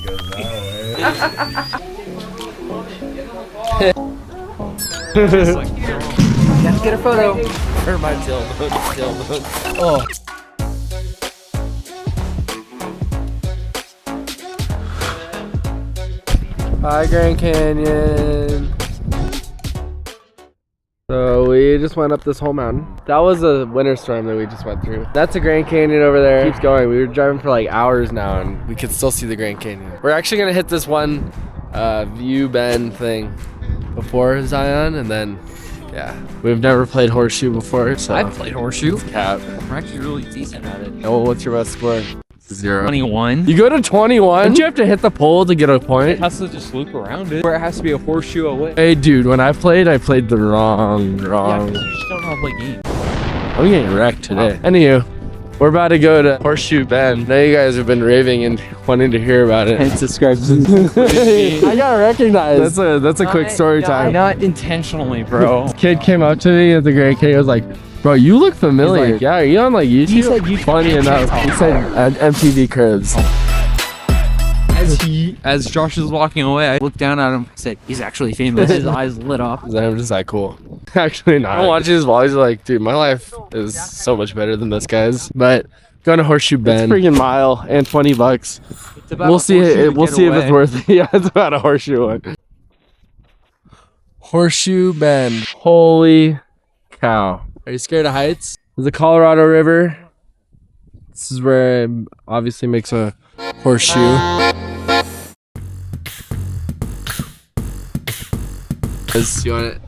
goes that way. Gotta get a photo. Or my tailbone. Oh. Hi, Grand Canyon. So we just went up this whole mountain. That was a winter storm that we just went through. That's a Grand Canyon over there. It keeps going. We were driving for like hours now and we could still see the Grand Canyon. We're actually gonna hit this one view bend thing before Zion, and then yeah. We've never played horseshoe before, so I've played horseshoe. cap. We're actually really decent at it. Oh, what's your best score? 0. 21. You go to 21? Don't you have to hit the pole to get a point? It has to just loop around it. Where it has to be a horseshoe away. Hey dude, when I played the wrong. Yeah, 'cause you just don't know how to play games. I'm getting wrecked today. Anywho, we're about to go to Horseshoe Bend. Now you guys have been raving and wanting to hear about it. And subscribe. I got recognized. That's a quick story time. Not intentionally, bro. Kid came up to me at the Grand Canyon. Was like, "Bro, you look familiar." He's like, yeah, are you on like YouTube? He said YouTube. Funny enough, he said MTV Cribs. As Josh was walking away, I looked down at him and said, he's actually famous. His eyes lit up. I'm just like, cool. Actually not. I'm watching his vlogs like, dude, my life is so much better than this guy's. But going to Horseshoe Bend. It's freaking mile and $20. We'll see it. We'll see if it's worth it. Yeah, it's about a horseshoe one. Horseshoe Bend. Holy cow. Are you scared of heights? The Colorado River. This is where it obviously makes a horseshoe. You want it?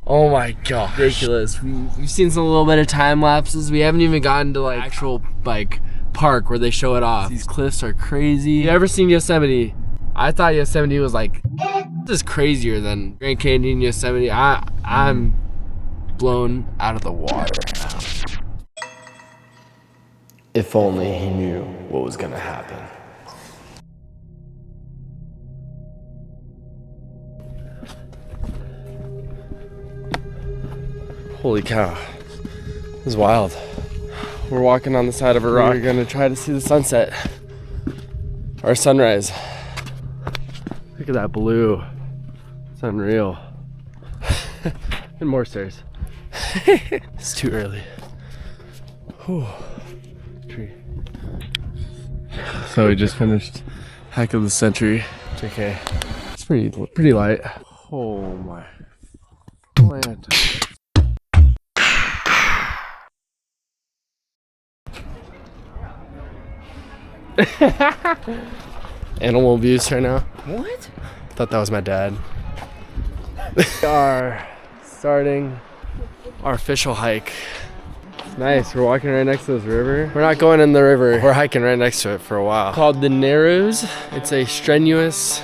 Oh my god, ridiculous. We've seen some little bit of time lapses. We haven't even gotten to like actual like park where they show it off. These cliffs are crazy. You ever seen Yosemite? I thought Yosemite was like, this is crazier than Grand Canyon, Yosemite. I'm blown out of the water now. If only he knew what was gonna happen. Holy cow. This is wild. We're walking on the side of a rock. We're gonna try to see the sunset. Or sunrise. Look at that blue. It's unreal. And more stairs. It's too early. Whew. Tree. So we just finished Hike of the Century. JK. It's pretty light. Oh my plant. Animal abuse right now. What? Thought that was my dad. We are starting our official hike. It's nice. We're walking right next to this river. We're not going in the river. We're hiking right next to it for a while. Called the Narrows. It's a strenuous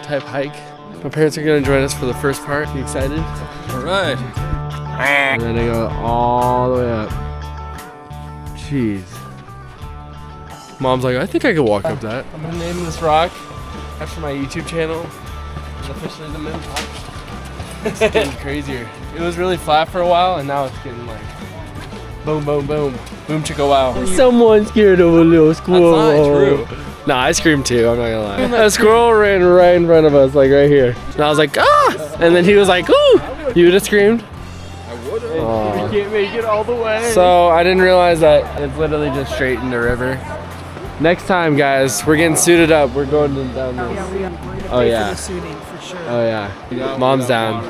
type hike. My parents are gonna join us for the first part. You excited? All right. And then I go all the way up. Jeez. Mom's like, I think I could walk up that. I'm gonna name this rock after my YouTube channel. It's officially the Moon Rock. It's getting crazier. It was really flat for a while, and now it's getting like boom, boom, boom, boom, chicka wow. Someone's scared of a little squirrel. That's not true. Nah, I screamed too. I'm not gonna lie. A squirrel ran right in front of us, like right here, and I was like, ah! And then he was like, ooh! You would have screamed. I would have. Oh. We can't make it all the way. So I didn't realize that it's literally just straight in the river. Next time, guys, we're getting suited up. We're going down this. Oh yeah. Oh yeah. Mom's down.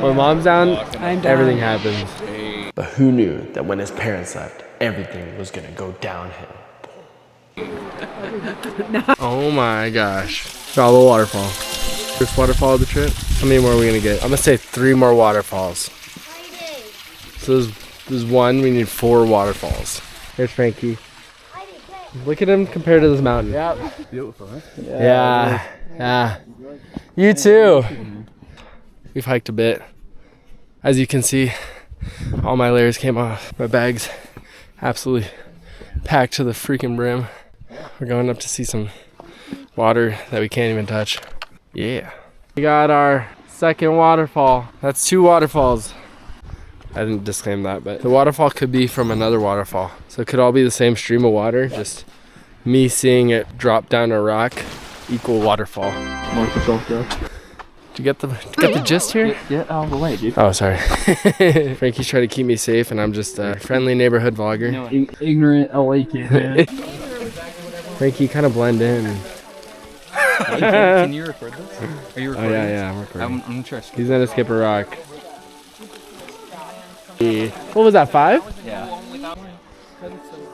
When mom's down, everything happens. But who knew that when his parents left, everything was gonna go downhill? Oh my gosh. Saw the waterfall. First waterfall of the trip. How many more are we gonna get? I'm gonna say 3 more waterfalls. So there's 1, we need 4 waterfalls. Here's Frankie. Look at him compared to this mountain. Yep. Beautiful, huh? Yeah. You too. We've hiked a bit. As you can see, all my layers came off. My bag's absolutely packed to the freaking brim. We're going up to see some water that we can't even touch. Yeah. We got our second waterfall. That's 2 waterfalls. I didn't disclaim that, but the waterfall could be from another waterfall. So it could all be the same stream of water, just me seeing it drop down a rock equal waterfall. Mark yourself, bro. Did you get the gist here? Get out of the way, dude. Oh, sorry. Frankie's trying to keep me safe, and I'm just a friendly neighborhood vlogger. Ignorant LA kid, man. Frankie, kind of blend in. Can you record this? Are you Oh recording? yeah, I'm recording. I'm trying to. He's gonna skip a rock. What was that, 5? Yeah.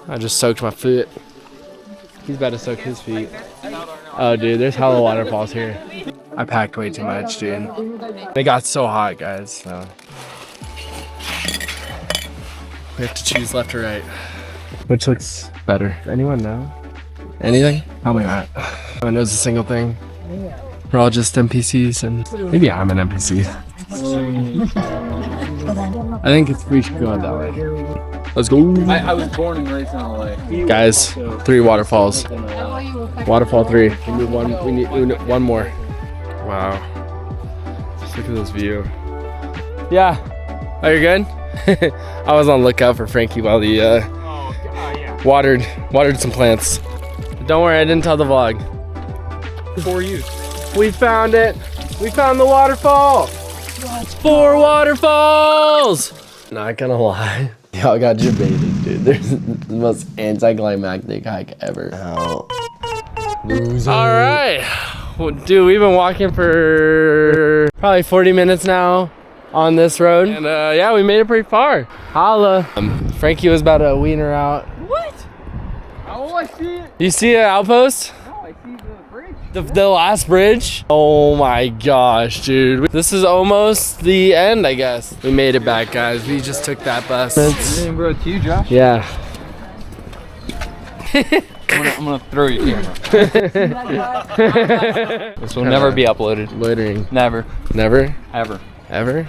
I just soaked my foot. He's about to soak his feet. Oh, dude, there's hella waterfalls here. I packed way too much, dude. It got so hot, guys. So we have to choose left or right. Which looks better? Anyone know? Anything? Probably not. No one knows a single thing. We're all just NPCs, and maybe I'm an NPC. I think we should go that way. Let's go. I was born and raised in LA. Guys, 3 waterfalls. Waterfall 3. We need one more. Wow. Just look at this view. Yeah. Oh, you're good? I was on lookout for Frankie while he watered some plants. Don't worry, I didn't tell the vlog. For you. We found it. We found the waterfall. 4 waterfalls. Not gonna lie. Y'all got debated, dude. There's the most anticlimactic hike ever. All right. Well, dude, we've been walking for probably 40 minutes now on this road. And yeah, we made it pretty far. Holla. Frankie was about to wean her out. What? Oh, I see it. You see an outpost? No, I see the bridge. The last bridge? Oh my gosh, dude. This is almost the end, I guess. We made it back, guys. We just took that bus. Hey, bro, to you, Josh. Yeah. I'm gonna throw your camera. This will never be uploaded. Loitering. Never. Never? Ever. Ever?